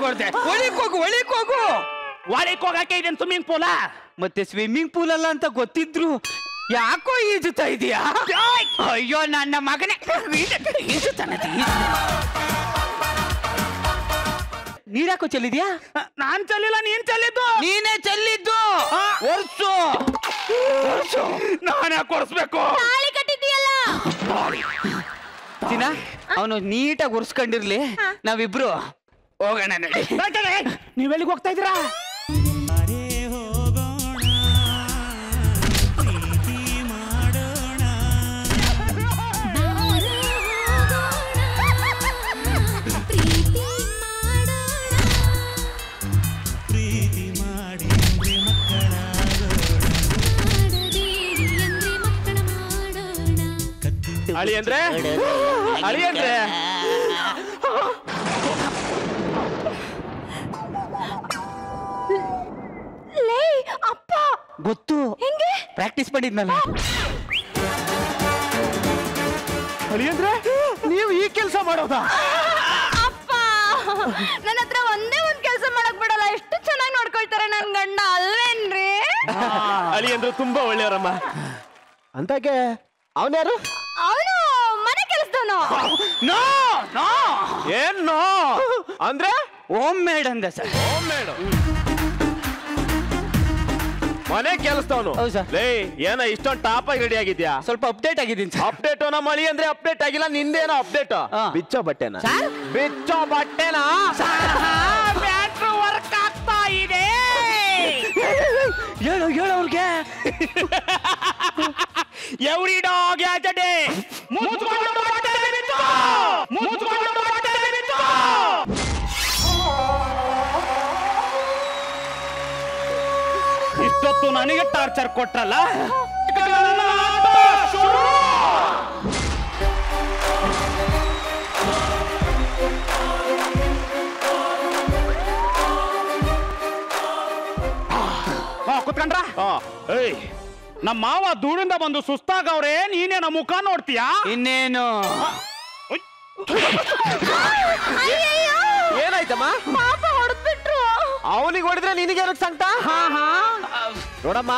ಹೊಡೆದೆ. ಒಳಕ್ ಹೋಗು ಒಳಕ್ ಹೋಗಕ್ಕೆ ಇದೇನು ಸ್ವಿಮ್ಮಿಂಗ್ ಪೂಲ? ಮತ್ತೆ ಸ್ವಿಮ್ಮಿಂಗ್ ಪೂಲ್ ಅಲ್ಲ ಅಂತ ಗೊತ್ತಿದ್ರು ಯಾಕೋ ಈಜುತ್ತಾ ಇದೀಯಾ? ಅಯ್ಯೋ ನನ್ನ ಮಗನೇ, ಈಜುತ್ತಾನತಿ. ನೀರಾಕೋ ಚೆಲ್ಲಿದ್ಯಾ? ನಾನ್ ಚೆಲ್ಲಿಲ್ಲ, ನೀನ್ ಚೆಲ್ಲಿದ್ದು. ನೀನೇ ಚೆಲ್ಲಿದ್ದು. ಒರ್ಸು. ನಾನು ಯಾಕೆ ಒರ್ಸ್ಬೇಕು? ತಾಳಿ ಕಟ್ಟಿದ್ದೀಯಲ್ಲ. ಚಿನ್ನ, ಅವನು ನೀಟಾಗಿ ಒರ್ಸ್ಕೊಂಡಿರ್ಲಿ, ನಾವಿಬ್ರು ಹೋಗೋಣ ನಡಿ. ನೀವೆಲ್ಲಿಗೆ ಹೋಗ್ತಾ ಇದ್ದೀರಾ? ಅಳಿ ಅಂದ್ರೆ ಅಪ್ಪ ಗೊತ್ತು, ಹೆಂಗೆ ಪ್ರಾಕ್ಟೀಸ್ ಮಾಡಿದ್ನಲ್ಲ. ಅಳಿ ಅಂದ್ರೆ ನೀವು ಈ ಕೆಲಸ ಮಾಡೋದಾ? ಅಪ್ಪ ನನ್ನ ಹತ್ರ ಒಂದೇ ಒಂದ್ ಕೆಲಸ ಮಾಡಕ್ ಬಿಡಲ್ಲ, ಎಷ್ಟು ಚೆನ್ನಾಗಿ ನೋಡ್ಕೊಳ್ತಾರೆ ನನ್ ಗಂಡ, ಅಲ್ವೇನ್ರಿ? ಅಳಿ ಅಂದ್ರೆ ತುಂಬಾ ಒಳ್ಳೆಯವರಮ್ಮ. ಅಂತಾಗೆ ಅವನ್ಯಾರು? ಅವನು ಮನೆ ಕೆಲಸದವನು. ಏನು ಅಂದ್ರೆ? ಹೋಮ್ ಮೇಡ್ ಅಂದ ಸರ್. ಹೋಮ್ ಮೇಡ್ ಮನೆ ಕೆಲಸದವನು. ಲೇ ಏನ ಇಷ್ಟೊಂದು ಟಾಪ್ ಆಗಿ ರೆಡಿ ಆಗಿದ್ಯಾ? ಸ್ವಲ್ಪ ಅಪ್ಡೇಟ್ ಆಗಿದ್ದೀನಿ ಸರ್. ಅಪ್ಡೇಟ್ ನಮ್ಮ ಅಳಿ ಅಂದ್ರೆ ಅಪ್ಡೇಟ್ ಆಗಿಲ್ಲ, ನಿಂದೇನೋ ಅಪ್ಡೇಟ್. ಬಿಚ್ಚೋ ಬಟ್ಟೆನಾ? ಬಿಚ್ಚೋ ಬಟ್ಟೆನಾ? ಬ್ಯಾಟ್ರಿ ವರ್ಕ್ ಆಗ್ತಾ ಇದೆ. ಹೇಳು ಅವ್ರಿಗೆ. Every dog has A day. ಇಷ್ಟೊತ್ತು ನನಗೆ ಟಾರ್ಚರ್ ಕೊಟ್ರಲ್ಲ. ಕುತ್ಕೊಂಡ್ರ? ನಮ್ಮ ಮಾವ ದೂರಿಂದ ಬಂದು ಸುಸ್ತಾಗವ್ರೆ, ನೀನೇ ನಮ್ಮ ಮುಖ ನೋಡ್ತೀಯಾ? ಇನ್ನೇನು? ಏನಾಯ್ತಮ್ಮ? ಪಾಪ ಹೊಡೆದ್ಬಿಟ್ರು. ಅವನಿಗೆ ಹೊಡೆದ್ರೆ ನಿನಗೆ ಏನಕ್ಕೆ ಸಂಕಟ? ನೋಡಮ್ಮ,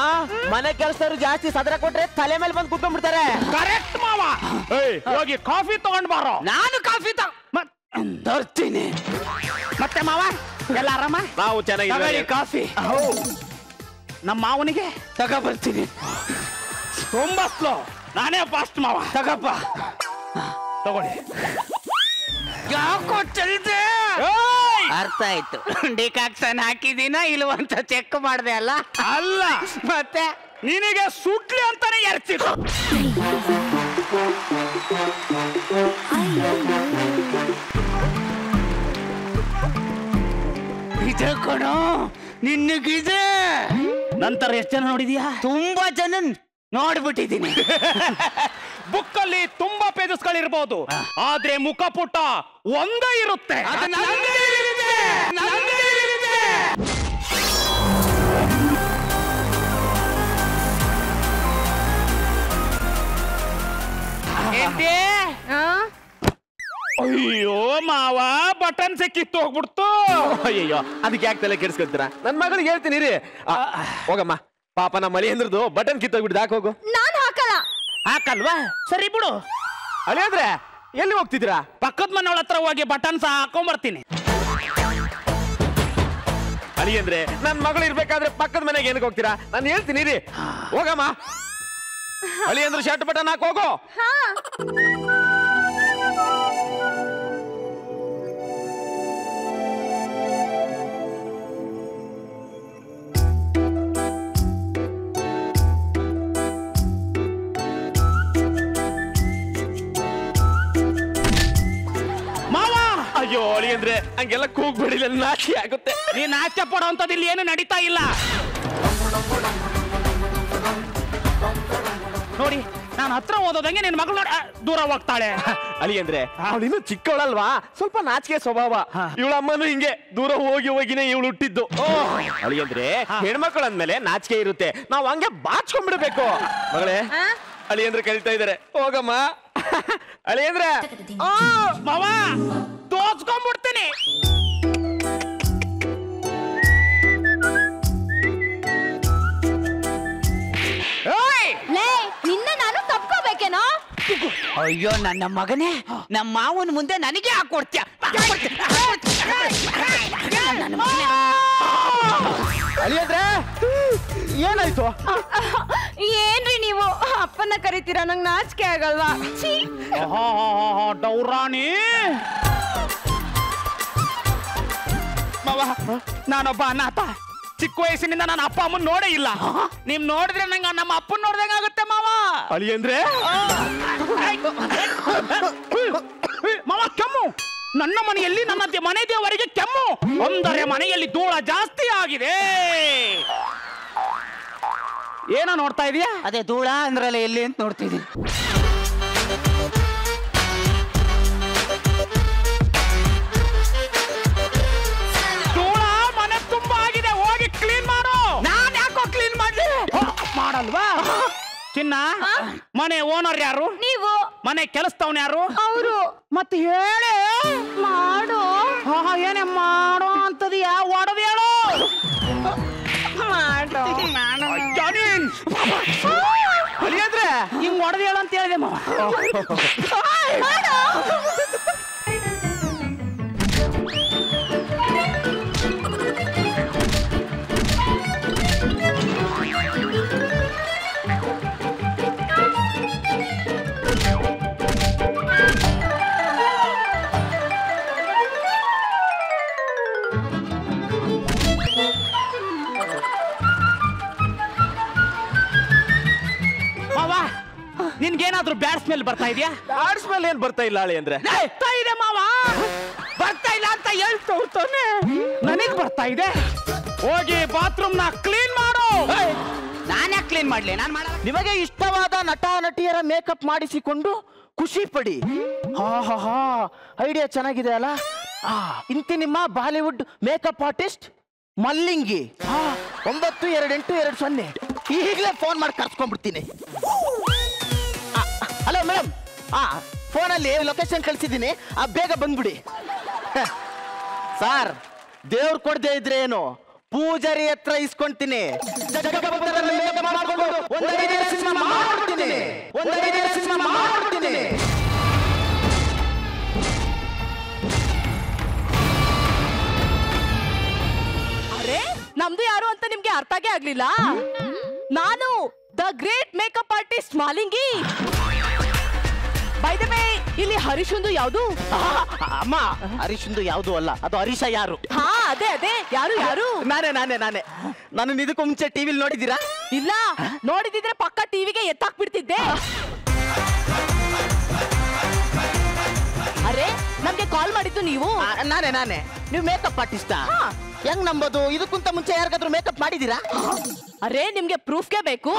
ಮನೆ ಕೆಲಸದವ್ರು ಜಾಸ್ತಿ ಸದರ ಕೊಟ್ರೆ ತಲೆ ಮೇಲೆ ಬಂದು ಕುತ್ಕೊಂಡ್ಬಿಡ್ತಾರೆ. ಕರೆಕ್ಟ್ ಮಾವ. ಹೋಗಿ ಕಾಫಿ ತಗೊಂಡ್ ಬಾರೋ. ನಾನು ಕಾಫಿ ತರ್ತೀನಿ. ಮತ್ತೆ ಮಾವ ಎಲ್ಲ ಆರಾಮ? ನಾವು ಚೆನ್ನಾಗಿ ಕಾಫಿ. ನಮ್ಮ ಮಾವನಿಗೆ ತಗೋಬರ್ತೀನಿ. ತುಂಬಾ ಸ್ಲೋ, ನಾನೇ ಫಾಸ್ಟ್ ಮಾವ. ತಗಪ್ಪ, ತಗೊಳ್ಳಿ. ಯಾಕೋ ಚಲ್ದೆ? ಅರ್ಥ ಆಯ್ತು. ಡಿಕಾಕ್ಷನ್ ಹಾಕಿದೀನ ಇಲ್ವಂತ ಚೆಕ್ ಮಾಡ್ದೆ ಅಲ್ಲ? ಅಲ್ಲ ಮತ್ತೆ ನಿನಗೆ ಸುಟ್ಲಿ ಅಂತಾನೆ ಎರ್ತಿದ್ರು. ಇದೆ ಕಣೋ ನಿನ್ನಗಿದೆ. ನಂತರ ಎಷ್ಟು ಜನ ನೋಡಿದ್ಯಾ? ತುಂಬಾ ಜನ ನೋಡ್ಬಿಟ್ಟಿದ್ದೀನಿ. ಬುಕ್ಕಲ್ಲಿ ತುಂಬಾ ಪೇಜಸ್ಗಳಿರ್ಬೋದು, ಆದ್ರೆ ಮುಖಪುಟ ಒಂದೇ ಇರುತ್ತೆ. ಅಯ್ಯೋ ಮಾವ, ಬಟನ್ ಸಿಕ್ಕಿತ್ತು ಹೋಗ್ಬಿಡ್ತು. ಅಯ್ಯೋ, ಅದಕ್ಕೆ ಯಾಕೆ ತಲೆ ಕೆಡಿಸ್ಕೊಳ್ತೀರಾ? ನನ್ ಮಗಳಿಗೆ ಹೇಳ್ತೀನಿ ರೀ. ಹೋಗಮ್ಮ, ಪಾಪ ನಮ್ಮ ಮಳಿ ಅಂದ್ರದು ಬಟನ್ ಕಿತ್ತೋಗ್ಬಿಟ್ಟು ಹಾಕ್ ಹೋಗು. ನಾನು ಹಾಕಲ್ಲ. ಹಾಕಲ್ವಾ? ಸರಿ ಬಿಡು. ಅಳಿ ಅಂದ್ರೆ ಎಲ್ಲಿ ಹೋಗ್ತಿದ್ದೀರಾ? ಪಕ್ಕದ ಮನೆಯೊಳ ಹತ್ರ ಹೋಗಿ ಬಟನ್ಸ್ ಹಾಕೊಂಡ್ಬರ್ತೀನಿ. ಅಳಿ ಅಂದ್ರೆ ನನ್ ಮಗಳು ಇರ್ಬೇಕಾದ್ರೆ ಪಕ್ಕದ ಮನೆಗೆ ಏನಕ್ಕೆ ಹೋಗ್ತೀರಾ? ನಾನು ಹೇಳ್ತೀನಿ ರೀ. ಹೋಗಮ್ಮ, ಅಳಿ ಅಂದ್ರೆ ಶರ್ಟ್ ಬಟನ್ ಹಾಕ್ ಹೋಗು. ಅಯ್ಯೋ ಅಳಿ ಅಂದ್ರೆ ಹಂಗೆಲ್ಲ ಕೂಗ್ಬಿಡಿ, ನಾಚಿ ಆಗುತ್ತೆ. ನೀನ್ ನಾಚ ಪಡೋ ಅಂತದ್ದು ಇಲ್ಲಿ ಏನು ನಡೀತಾ ಇಲ್ಲ ನೋಡಿ. ನಾನು ಹತ್ರ ಓದೋದಂಗೆ ನಿನ್ ಮಗಳು ದೂರ ಹೋಗ್ತಾಳೆ. ಅಳಿ ಅಂದ್ರೆ ಅವಳು ಇನ್ನು ಚಿಕ್ಕವಳಲ್ವಾ, ಸ್ವಲ್ಪ ನಾಚಿಕೆ ಸ್ವಭಾವ. ಇವಳ ಅಮ್ಮನು ಹಿಂಗೆ ದೂರ ಹೋಗಿ ಹೋಗಿನೇ ಇವಳು ಹುಟ್ಟಿದ್ದು. ಅಳಿ ಅಂದ್ರೆ ಹೆಣ್ಮಕ್ಳು ಅಂದ್ಮೇಲೆ ನಾಚಿಕೆ ಇರುತ್ತೆ, ನಾವು ಹಂಗೆ ಬಾಚ್ಕೊಂಡ್ಬಿಡ್ಬೇಕು. ಮಗಳೇ, ಅಳಿ ಅಂದ್ರೆ ಕಲಿತಾ ಇದಾರೆ, ಹೋಗಮ್ಮ. ಅಳಿ ಅಂದ್ರೆ ಮಾವ ತೋರ್ಸ್ಕೊಂಡ್ಬಿಡ್ತೀನಿ. ಅಯ್ಯೋ ನನ್ನ ಮಗನೇ, ನಮ್ಮ ಮಾವನ ಮುಂದೆ ನನಗೆ ಹಾಕೊಡ್ತೀಯ? ಅಳಿಯಂದ್ರೆ ಏನಾಯ್ತು? ಏನ್ರಿ ನೀವು ಅಪ್ಪನ ಕರಿತೀರಾ? ನಂಗೆ ನಾಚಿಕೆ ಆಗಲ್ವಾ? ಡೌರಾಣಿ ಮಾವ, ನಾನೊಬ್ಬ ಅನಾಥ. ಚಿಕ್ಕ ವಯಸ್ಸಿನಿಂದ ನಾನು ಅಪ್ಪ ಅಮ್ಮನ್ ನೋಡೇ ಇಲ್ಲ. ನೀವ್ ನೋಡಿದ್ರೆ ನಂಗೆ ನಮ್ಮ ಅಪ್ಪನ್ ನೋಡ್ದಂಗ ಆಗುತ್ತೆ ಮಾವ. ಅಳಿಯಂದ್ರೆ ಮಾವ ಕೆಮ್ಮು. ನನ್ನ ಮನೆಯಲ್ಲಿ ನನ್ನ ಮನೆ ದೇವರಿಗೆ ಕೆಮ್ಮು. ಅಂದರೆ ಮನೆಯಲ್ಲಿ ಧೂಳ ಜಾಸ್ತಿ ಆಗಿದೆ. ಏನೋ ನೋಡ್ತಾ ಇದೀಯಾ? ಅದೇ ಧೂಳ ಅಂದ್ರಲ್ಲ, ಎಲ್ಲಿ ಅಂತ ನೋಡ್ತಿದ್ದೀನಿ. ಧೂಳ ಮನೆ ತುಂಬಾ ಆಗಿದೆ, ಹೋಗಿ ಕ್ಲೀನ್ ಮಾಡು. ನಾನ್ ಯಾಕೋ ಕ್ಲೀನ್ ಮಾಡ್ಲಿ? ಮಾಡಲ್ವಾ? ಚಿನ್ನ, ಮನೆ ಓನರ್ ಯಾರು? ನೀವು. ಮನೆ ಕೆಲಸದವನ್ ಯಾರು? ಅವರು. ಮತ್ತೆ ಹೇಳಿ ಮಾಡು. ಏನೇ ಮಾಡೋ ಅಂತದಿಯಾ? ಒಡದು ಹೇಳು. ಅಳಿಯಂದ್ರೆ ಹಿಂಗ್ ಒಡದು ಹೇಳು ಅಂತ ಹೇಳಿದೆ ಮಾವ. ನಿನ್ಗೇನಾದ್ರೂ ಬ್ಯಾಡ್ ಸ್ಮೆಲ್ ಬರ್ತಾ ಇದೆಯಾ? ಬ್ಯಾಡ್ ಸ್ಮೆಲ್ ಏನ್ ಬರ್ತಾ ಇಲ್ಲ ಅಳಿಯಂದ್ರೆ. ಬರ್ತಾ ಇದೆ ಮಾವ, ಬರ್ತಾ ಇಲ್ಲ ಅಂತ ಹೇಳ್ತಾನೆ. ನನಗ್ ಬರ್ತಾ ಇದೆ. ಹೋಗಿ ಬಾತ್ರೂಮ್ ನ ಕ್ಲೀನ್ ಮಾಡು. ನಾನೇ ಕ್ಲೀನ್ ಮಾಡ್ಲಿ? ನಾನ್ ಮಾಡ. ನಿಮಗೆ ಇಷ್ಟವಾದ ನಟ ನಟಿಯರ ಮೇಕಪ್ ಮಾಡಿಸಿಕೊಂಡು ಖುಷಿ ಪಡಿ. ಹಾ ಐಡಿಯಾ ಚೆನ್ನಾಗಿದೆ ಅಲ್ಲ. ಇಂತಿ ನಿಮ್ಮ ಬಾಲಿವುಡ್ ಮೇಕಪ್ ಆರ್ಟಿಸ್ಟ್ ಮಲ್ಲಿಂಗಿ 922820. ಈಗಲೇ ಫೋನ್ ಮಾಡಿ ಕರ್ಸ್ಕೊಂಡ್ಬಿಡ್ತೀನಿ. ಹಲೋ ಮೇಡಮ್, ಫೋನಲ್ಲಿ ಲೊಕೇಶನ್ ಕಳಿಸಿದ್ದೀನಿ, ಬೇಗ ಬಂದ್ಬಿಡಿ. ಸಾರ್, ದೇವ್ರು ಕೊಡದೆ ಇದ್ರೆ ಏನು, ಪೂಜಾರಿ ಹತ್ರ ಇಸ್ಕೊಂತೀನಿ. ಅರೆ, ನಮ್ದು ಯಾರು ಅಂತ ನಿಮ್ಗೆ ಅರ್ಥಾಗೆ ಆಗ್ಲಿಲ್ಲ. ನಾನು the great makeup artist Malingi. By the way, ಇಲ್ಲಿ ಹರೀಶುಂದು ಯಾವುದು? ಅಮ್ಮ, ಹರೀಶುಂದು ಯಾವುದು ಅಲ್ಲ, ಅದು ಹರೀಶ ಯಾರು? ಹಾ, ಅದೇ ಯಾರು? ನಾನೇ ನಾನು ಇದಕ್ಕೂ ಮುಂಚೆ ಟಿವಿಲಿ ನೋಡಿದ್ದೀರಾ? ಇಲ್ಲ, ನೋಡಿದಿದ್ರೆ ಪಕ್ಕ ಟಿವಿಗೆ ಎತ್ತಾಕ್ಬಿಡ್ತಿದ್ದೆ. ಅರೆ, ನಮ್ಗೆ ಕಾಲ್ ಮಾಡಿದ್ದು ನೀವು? ನಾನೇ. ನೀವು ಮೇಕಪ್ ಆರ್ಟಿಸ್ಟಾ? ಹೆಂಗ್ ನಂಬೋದು? ಇದಕ್ಕಿಂತ ಮುಂಚೆ ಯಾರಿಗಾದ್ರೂ ಮೇಕಪ್ ಮಾಡಿದೀರಾ? ಅರೆ, ನಿಮ್ಗೆ ಪ್ರೂಫ್ಗೆ ಬೇಕು.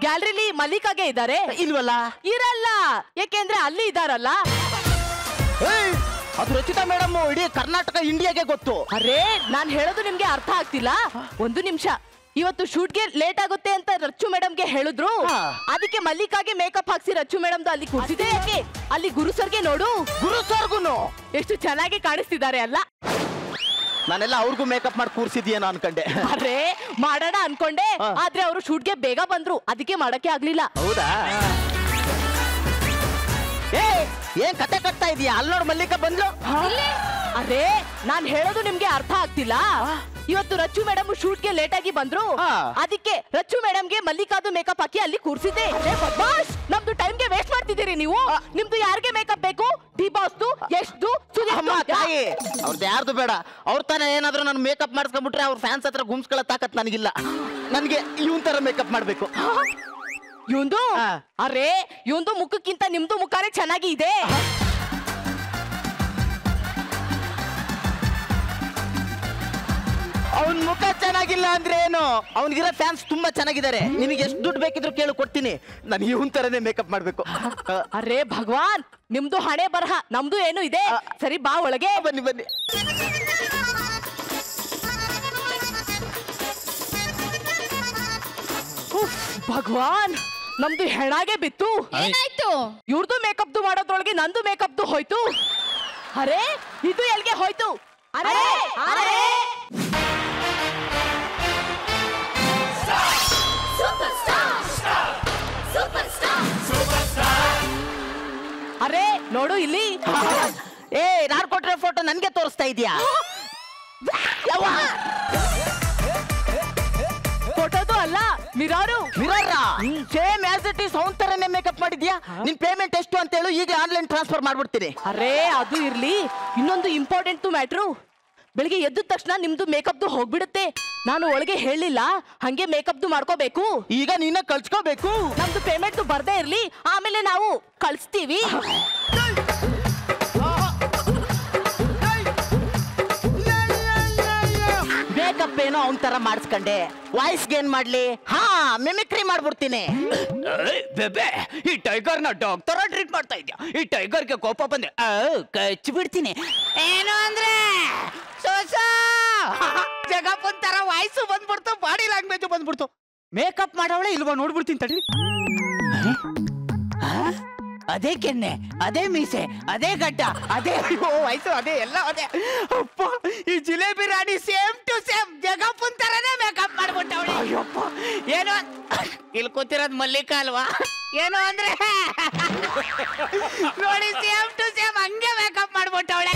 ಗ್ಯಾಲರಿಲಿ ಮಲ್ಲಿಕಾಗೆ ಇದ್ದಾರೆ? ಇಲ್ವಲ್ಲ. ಇರಲ್ಲ, ಯಾಕೆಂದ್ರೆ ಅಲ್ಲಿ ಇದಾರಲ್ಲ. ಅದು ರಚಿತಾ ಮೇಡಮ್ ಇಡೀ ಕರ್ನಾಟಕ ಇಂಡಿಯಾಗೆ ಗೊತ್ತು. ಅರೆ, ನಾನ್ ಹೇಳೋದು ನಿಮ್ಗೆ ಅರ್ಥ ಆಗ್ತಿಲ್ಲ. ಒಂದು ನಿಮಿಷ. ಇವತ್ತು ಶೂಟ್ಗೆ ಲೇಟ್ ಆಗುತ್ತೆ ಅಂತ ರಚ್ಚು ಮೇಡಮ್ಗೆ ಹೇಳಿದ್ರು. ಅದಕ್ಕೆ ಮಲ್ಲಿಕಾಗೆ ಮೇಕಪ್ ಹಾಕ್ಸಿ ರಚ್ಚು ಮೇಡಮ್ದು ಅಲ್ಲಿ ಕೂರಿಸಿದೆ. ಯಾಕೆ? ಅಲ್ಲಿ ಗುರು ಸರ್ಗೆ ನೋಡು. ಗುರು ಸರ್ಗುನು ಎಷ್ಟು ಚೆನ್ನಾಗಿ ಕಾಣಿಸ್ತಿದ್ದಾರೆ ಅಲ್ಲ. ನಾನೆಲ್ಲ ಅವ್ರಿಗೂ ಮೇಕಪ್ ಮಾಡಿ ಕೂರ್ಸಿದ್ಯೇನೋ ಅನ್ಕೊಂಡೆ. ಅರೆ, ಮಾಡೋಣ ಅನ್ಕೊಂಡೆ, ಆದ್ರೆ ಅವರು ಶೂಟ್ಗೆ ಬೇಗ ಬಂದ್ರು, ಅದಕ್ಕೆ ಮಾಡಕ್ಕೆ ಆಗ್ಲಿಲ್ಲ. ಹೌದಾ? ಏನ್ ಕತೆ ಕಟ್ತಾ ಇದೀಯಾ? ಅಲ್ಲಿ ನೋಡ್ ಮಲ್ಲಿಕಾ ಬಂದ್ಲು. ಅರೆ, ನಾನ್ ಹೇಳೋದು ನಿಮ್ಗೆ ಅರ್ಥ ಆಗ್ತಿಲ್ಲ. ಇವತ್ತು ರಚ್ಚು ಮೇಡಮ್ ಶೂಟ್ಗೆ ಲೇಟ್ ಆಗಿ ಬಂದ್ರು. ಅದಕ್ಕೆ ರಚ್ಚು ಮೇಡಮ್ಗೆ ಮಲ್ಲಿಕಾದು ಮೇಕಪ್ ಹಾಕಿ ಅಲ್ಲಿ ಕೂರ್ಸಿದ್ದೆ. ಬಾಸ್, ನಮ್ದು ಟೈಮ್ಗೆ ವೇಸ್ಟ್ ಮಾಡ್ತಿದ್ದೀರಿ ನೀವು. ನಿಮ್ದು ಯಾರಿಗೆ ಮೇಕಪ್ ಬೇಕು? ಡಿ ಬಾಸ್ದು, ಎಷ್ಟು? ತಾಯಿ, ಅವ್ರದ್ದು ಯಾರ್ದು ಬೇಡ. ಅವ್ರ ತಾನೇ ಏನಾದ್ರು ನಾನು ಮೇಕಪ್ ಮಾಡಿಸ್ಕೊಂಡ್ಬಿಟ್ರೆ ಅವ್ರ ಫ್ಯಾನ್ಸ್ ಹತ್ರ ಗುಮ್ಸ್ಕೊಳ್ಳೋ ತಾಕತ್ ನನಗಿಲ್ಲ. ನನ್ಗೆ ಇವನ್ ತರ ಮೇಕಪ್ ಮಾಡ್ಬೇಕು. ಇವಂದು? ಅರೆ, ಇವಂದು ಮುಖಕ್ಕಿಂತ ನಿಮ್ದು ಮುಖಾನೇ ಚೆನ್ನಾಗಿ ಇದೆ. ಅವನ್ ಮುಖ ಚೆನ್ನಾಗಿಲ್ಲ ಅಂದ್ರೆ ಏನು? ಅವನಿಗಿರೋ ಫ್ಯಾನ್ಸ್ ತುಂಬಾ ಚೆನ್ನಾಗಿದ್ದಾರೆ. ನಿಮಗೆ ಎಷ್ಟು ದುಡ್ಡು ಬೇಕಿದ್ರು ಕೇಳು, ಕೊಡ್ತೀನಿ. ನಾನು ಇವನ್ ತರನೇ ಮೇಕಪ್ ಮಾಡ್ಬೇಕು. ಅರೆ ಭಗವಾನ್, ನಿಮ್ದು ಹಣೆ ಬರಹ, ನಮ್ದು ಏನು ಇದೆ. ಸರಿ, ಬಾ ಒಳಗೆ. ಬನ್ನಿ. ಭಗವಾನ್, ನಮ್ದು ಹೆಣಾಗೆ ಬಿತ್ತು. ಏನಾಯ್ತು? ಇವ್ರದ್ದು ಮೇಕಪ್ದು ಮಾಡೋದ್ರೊಳಗೆ ನಂದು ಮೇಕಪ್ದು ಹೋಯ್ತು. ಅರೆ, ಇದು ಎಲ್ಗೆ ಹೋಯ್ತು? ಅರೆ ನೋಡು ಇಲ್ಲಿ. ಏ ನಾನ್ ಕೊಟ್ರೆ ಫೋಟೋ ನನ್ಗೆ ತೋರಿಸ್ತಾ ಇದೀಯಾ? ಫೋಟೋದು ಅಲ್ಲ, mirror. Mirror same as it is ಅವನ್ ತರನೇ ಮೇಕಪ್ ಮಾಡಿದ್ಯಾ? ನಿನ್ ಪೇಮೆಂಟ್ ಎಷ್ಟು ಅಂತ ಹೇಳು, ಈಗ ಆನ್ಲೈನ್ ಟ್ರಾನ್ಸ್ಫರ್ ಮಾಡ್ಬಿಡ್ತೀನಿ. ಅರೇ ಅದು ಇರ್ಲಿ, ಇನ್ನೊಂದು ಇಂಪಾರ್ಟೆಂಟ್ ಮ್ಯಾಟ್ರು. ಬೆಳಿಗ್ಗೆ ಎದ್ದ ತಕ್ಷಣ ನಿಮ್ದು ಮೇಕಪ್ದು ಹೋಗ್ಬಿಡುತ್ತೆ. ನಾನು ಒಳಗೆ ಹೇಳಿಲ್ಲ, ಹಂಗೆ ಮೇಕಪ್ದು ಮಾಡ್ಕೋಬೇಕು. ಈಗ ನೀನ ಕಳ್ಸ್ಕೋಬೇಕು. ನಮ್ದು ಪೇಮೆಂಟ್ ಬರ್ದೇ ಇರ್ಲಿ, ಆಮೇಲೆ ನಾವು ಕಳಿಸ್ತೀವಿ. ಮೇಕಪ್ ಏನೋ ಅವನ್ ತರ ಮಾಡಿಸ್ಕೊಂಡೆ, ವಾಯ್ಸ್ಗೆ ಏನ್ ಮಾಡ್ಲಿ? ಹಾ, ಮಿಮಿಕ್ರಿ ಮಾಡ್ಬಿಡ್ತೀನಿ. ಬೇಬೆ, ಈ ಟೈಗರ್ ನ ಡಾಕ್ಟರ್ ಟ್ರೀಟ್ ಮಾಡ್ತಾ ಇದ್ಯಾ? ಈ ಟೈಗರ್ಗೆ ಕೋಪ ಬಂದ್ರೆ ಕಚ್ಚಿ ಬಿಡ್ತೀನಿ. ಏನು ಅಂದ್ರೆ ಜಗಪ್ಪನ್ ತರ ವಾಯ್ಸು ಬಂದ್ಬಿಡ್ತು, ಬಾಡಿ ಲ್ಯಾಂಗ್ವೇಜ್ ಬಂದ್ಬಿಡ್ತು. ಮೇಕಪ್ ಮಾಡವಳೆ ಇಲ್ವಾ ನೋಡ್ಬಿಡ್ತೀನಿ ತಡಿ. ಅದೇ ಕೆನ್ನೆ, ಅದೇ ಮೀಸೆ, ಅದೇ ಗಡ್ಡ, ಅದೇ ವಯಸ್ಸು, ಅದೇ ಎಲ್ಲ ಅದೇ. ಅಪ್ಪ, ಈ ಜಿಲೇಬಿ ರಾಣಿ ಸೇಮ್ ಟು ಸೇಮ್ ಜಗಪ್ಪನ್ ತರನೇ ಮೇಕಪ್ ಮಾಡ್ಬಿಟ್ಟವಳೆ. ಅಯ್ಯಪ್ಪ, ಏನು ಇಲ್ಲಿ ಕೂತಿರೋದು ಮಲ್ಲಿಕ ಅಲ್ವಾ? ಏನು ಅಂದ್ರೆ ನೋಡಿ, ಸೇಮ್ ಟು ಸೇಮ್ ಹಂಗೆ ಮೇಕಪ್ ಮಾಡ್ಬಿಟ್ಟವಳೆ.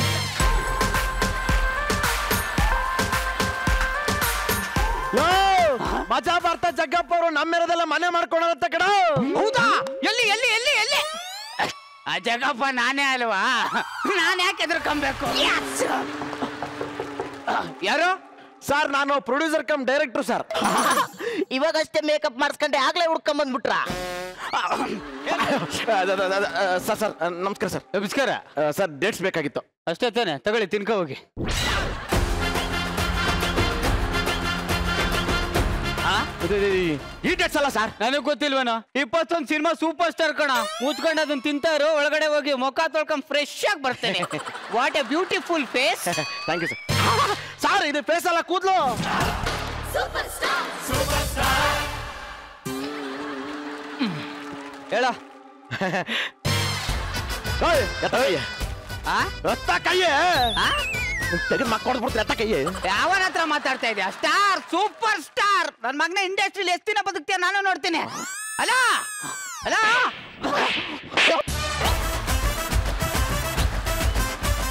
ಮಜಾ ಬರ್ತಾ ಜಗ್ಗಪ್ಪ ಅವರು ನಮ್ಮೆರದೆಲ್ಲ ಮನೆ ಮಾಡ್ಕೊಳತ್ತ ಕಡ. ಹೌದಾ? ಎಲ್ಲಿ ಎಲ್ಲಿ ಎಲ್ಲಿ ಎಲ್ಲಿ? ಆ ಜಗಪ್ಪ ನಾನೇ ಅಲ್ವಾ? ನಾನು ಯಾಕೆ ಎದುರ್ಕೊಂಬೇಕು? ಯಾರು ಸರ್? ನಾನು ಪ್ರೊಡ್ಯೂಸರ್ ಕಮ್ ಡೈರೆಕ್ಟರ್ ಸರ್. ಇವಾಗಷ್ಟೇ ಮೇಕಪ್ ಮಾಡಿಸ್ಕೊಂಡೆ, ಆಗ್ಲೇ ಹುಡ್ಕೊಂಡ್ ಬಂದ್ಬಿಟ್ರ? ಸರ್ ಸರ್ ನಮಸ್ಕಾರ ಸರ್. ನಮಸ್ಕಾರ ಸರ್, ಡೇಟ್ಸ್ ಬೇಕಾಗಿತ್ತು. ಅಷ್ಟೇ ತಾನೆ, ತಗೊಳ್ಳಿ, ತಿನ್ಕೋ ಹೋಗಿ. ಈ ಡೇಟ್ಸ್ ಅಲ್ಲ ಸರ್? ನನಗ್ ಗೊತ್ತಿಲ್ವನ? 21 ಸಿನಿಮಾ ಸೂಪರ್ ಸ್ಟಾರ್ ಕಣ. ಮುಚ್ಕೊಂಡು ಅದನ್ನ ತಿಂತಾರೋ, ಒಳಗಡೆ ಹೋಗಿ ಮುಖ ತೊಳ್ಕೊಂಡ್ ಫ್ರೆಶ್ ಆಗಿ ಬರ್ತೇನೆ. What a beautiful face. Thank you sir. Sir, ಇದು ಫೇಸ್ ಅಲ್ಲ, ಕೂದ್ಲು. ಹೇಳ. ತೆಗೆದು ಮಕ್ಕೊಡ್ಬಿಡ್ತೀರ ಎತ್ತ ಕೈಯೇ. ಯಾವನ ಹತ್ರ ಮಾತಾಡ್ತಾ ಇದೆಯಾ? Star, super star. ನನ್ ಮಗನ ಇಂಡಸ್ಟ್ರಿಯಲ್ಲಿ ಎಷ್ಟು ದಿನ ಬದುಕ್ತೀಯ ನಾನು ನೋಡ್ತೀನಿ. ಅಲ್ಲ ಅಲ್ಲ